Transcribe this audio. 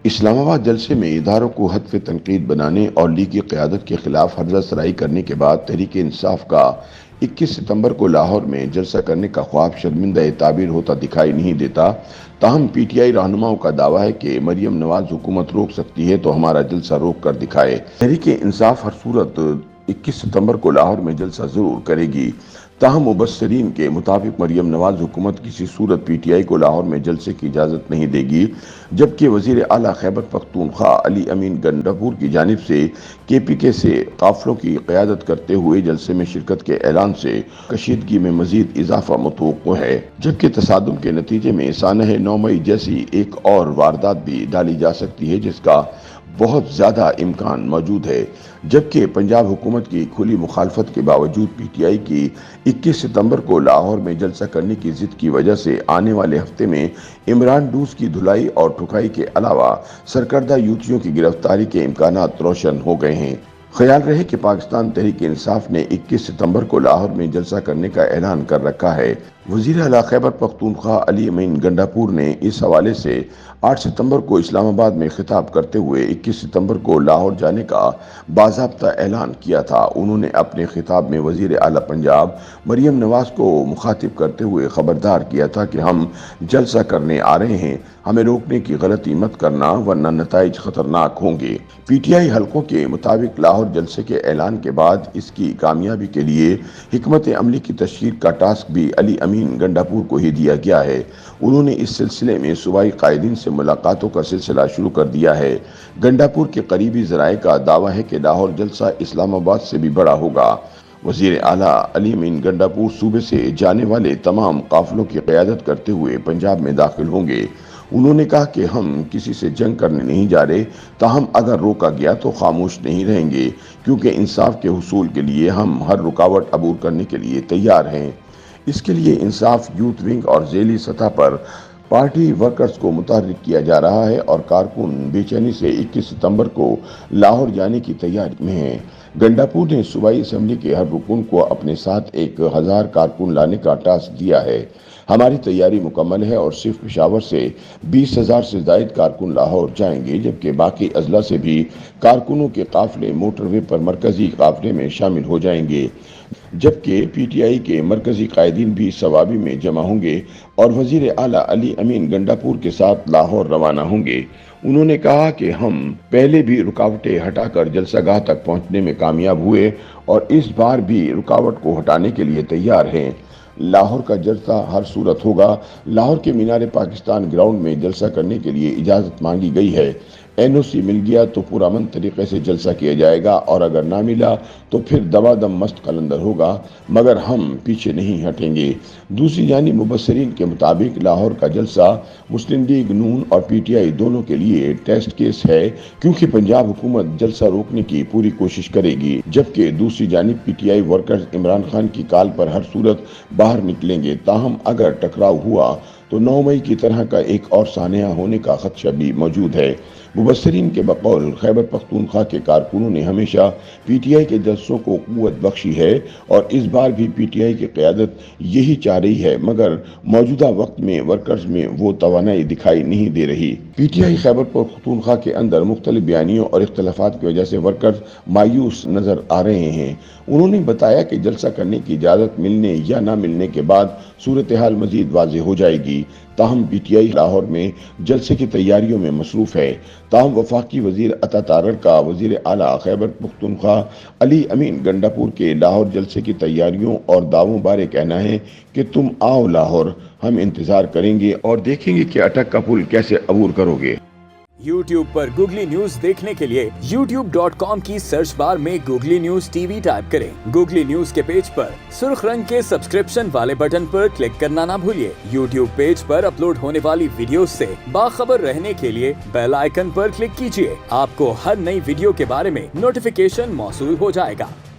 اسلام آباد جلسے میں اداروں کو ہدف تنقید بنانے اور لیگی قیادت کے خلاف ہرزہ سرائی کرنے کے بعد تحریک انصاف کا 21 ستمبر کو لاہور میں جلسہ کرنے کا خواب شرمندہ تعبیر ہوتا دکھائی نہیں دیتا۔ تاہم پی ٹی آئی رہنماؤں کا دعویٰ ہے کہ مریم نواز حکومت روک سکتی ہے تو ہمارا جلسہ روک کر دکھائے۔ تحریک انصاف ہر صورت 21 ستمبر کو لاہور میں جلسہ ضرور کرے گی۔ تاہم مبصرین کے مطابق مریم نواز حکومت کسی صورت پی ٹی آئی کو لاہور میں جلسے کی اجازت نہیں دے گی، جبکہ وزیر اعلیٰ خیبر پختونخوا علی امین گنڈاپور کی جانب سے کے پی کے سے قافلوں کی قیادت کرتے ہوئے جلسے میں شرکت کے اعلان سے کشیدگی میں مزید اضافہ متوقع ہے، جبکہ تصادم کے نتیجے میں سانحہ 9 مئی جیسی ایک اور واردات بھی ڈالی جا سکتی ہے جس کا بہت زیادہ امکان موجود ہے۔ جبکہ پنجاب حکومت کی کھلی مخالفت کے باوجود پی ٹی آئی کی 21 ستمبر کو لاہور میں جلسہ کرنے کی ضد کی وجہ سے آنے والے ہفتے میں عمران ڈوز کی دھلائی اور ٹھکائی کے علاوہ سرکردہ یوتیوں کی گرفتاری کے امکانات روشن ہو گئے ہیں۔ خیال رہے کہ پاکستان تحریک انصاف نے 21 ستمبر کو لاہور میں جلسہ کرنے کا اعلان کر رکھا ہے۔ وزیر اعلیٰ خیبر پختونخوا علی امین گنڈاپور نے اس حوالے سے 8 ستمبر کو اسلام آباد میں خطاب کرتے ہوئے 21 ستمبر کو لاہور جانے کا باضابطہ اعلان کیا تھا۔ انہوں نے اپنے خطاب میں وزیر اعلیٰ پنجاب مریم نواز کو مخاطب کرتے ہوئے خبردار کیا تھا کہ ہم جلسہ کرنے آ رہے ہیں، ہمیں روکنے کی غلطی مت کرنا ورنہ نتائج خطرناک ہوں گے۔ پی ٹی آئی حلقوں کے مطابق لاہور جلسے کے اعلان کے بعد اس کی کامیابی کے لیے حکمت عملی کی تشکیل کا ٹاسک بھی علی امین گنڈاپور کو ہی دیا گیا ہے۔ انہوں نے اس سلسلے میں صوبائی قائدین سے ملاقاتوں کا سلسلہ شروع کر دیا ہے۔ گنڈاپور کے قریبی ذرائع کا دعویٰ ہے کہ لاہور جلسہ اسلام آباد سے بھی بڑا ہوگا۔ وزیر اعلیٰ علی امین گنڈاپور صوبے سے جانے والے تمام قافلوں کی قیادت کرتے ہوئے پنجاب میں داخل ہوں گے۔ انہوں نے کہا کہ ہم کسی سے جنگ کرنے نہیں جا رہے، تاہم اگر روکا گیا تو خاموش نہیں رہیں گے، کیونکہ انصاف کے حصول کے لیے ہم ہر رکاوٹ عبور کرنے کے لیے تیار ہیں۔ اس کے لیے انصاف یوتھ ونگ اور ذیلی سطح پر پارٹی ورکرز کو متحرک کیا جا رہا ہے اور کارکن بے چینی سے 21 ستمبر کو لاہور جانے کی تیاری میں ہیں۔ گنڈاپور نے صوبائی اسمبلی کے ہر رکن کو اپنے ساتھ 1000 کارکن لانے کا ٹاسک دیا ہے۔ ہماری تیاری مکمل ہے اور صرف پشاور سے 20,000 سے زائد کارکن لاہور جائیں گے، جبکہ باقی اضلاع سے بھی کارکنوں کے قافلے موٹر وے پر مرکزی قافلے میں شامل ہو جائیں گے، جبکہ پی ٹی آئی کے مرکزی قائدین بھی صوابی میں جمع ہوں گے اور وزیر اعلیٰ علی امین گنڈاپور کے ساتھ لاہور روانہ ہوں گے۔ انہوں نے کہا کہ ہم پہلے بھی رکاوٹیں ہٹا کر جلسہ گاہ تک پہنچنے میں کامیاب ہوئے اور اس بار بھی رکاوٹ کو ہٹانے کے لیے تیار ہیں۔ لاہور کا جلسہ ہر صورت ہوگا۔ لاہور کے مینار پاکستان گراؤنڈ میں جلسہ کرنے کے لیے اجازت مانگی گئی ہے۔ این او سی مل گیا تو پرامن طریقے سے جلسہ کیا جائے گا اور اگر نہ ملا تو پھر دبا دم مست قلندر ہوگا، مگر ہم پیچھے نہیں ہٹیں گے۔ دوسری جانب مبصرین کے مطابق لاہور کا جلسہ مسلم لیگ نون اور پی ٹی آئی دونوں کے لیے ٹیسٹ کیس ہے، کیونکہ پنجاب حکومت جلسہ روکنے کی پوری کوشش کرے گی، جبکہ دوسری جانب P T I workers Imran Khan کی کال پر ہر صورت باہر نکلیں گے۔ تاہم اگر ٹکراؤ ہوا تو 9 مئی کی طرح کا ایک اور سانحہ ہونے کا خدشہ بھی موجود ہے۔ مبصرین کے بقول خیبر پختونخوا کے کارکنوں نے ہمیشہ پی ٹی آئی کے جلسوں کو قوت بخشی ہے اور اس بار بھی پی ٹی آئی کی قیادت یہی چاہ رہی ہے، مگر موجودہ وقت میں ورکرز میں وہ توانائی دکھائی نہیں دے رہی۔ P T I Khyber Pakhtunkhwa کے اندر مختلف بیانیوں اور اختلافات کی وجہ سے ورکرز مایوس نظر آ رہے ہیں۔ انہوں نے بتایا کہ جلسہ کرنے کی اجازت ملنے یا نہ ملنے کے بعد صورتحال مزید واضح ہو جائے گی۔ تاہم پی ٹی آئی لاہور میں جلسے کی تیاریوں میں مصروف ہے۔ تاہم وفاقی وزیر عطا تارڑ کا وزیر اعلیٰ خیبر پختونخوا علی امین گنڈاپور کے لاہور جلسے کی تیاریوں اور دعووں بارے کہنا ہے کہ تم آؤ لاہور، ہم انتظار کریں گے اور دیکھیں گے کہ اٹک کا پل کیسے عبور کرو گے۔ YouTube پر گوگلی نیوز دیکھنے کے لیے youtube.com کی سرچ بار میں googly news T V type کریں۔ گوگلی نیوز کے پیج پر سرخ رنگ کے سبسکرپشن والے بٹن پر کلک کرنا نہ بھولیے۔ YouTube پیج پر اپلوڈ ہونے والی ویڈیوز سے باخبر رہنے کے لیے بیل آئیکن پر کلک کیجیے۔ آپ کو ہر نئی ویڈیو کے بارے میں نوٹیفیکیشن موصول ہو جائے گا۔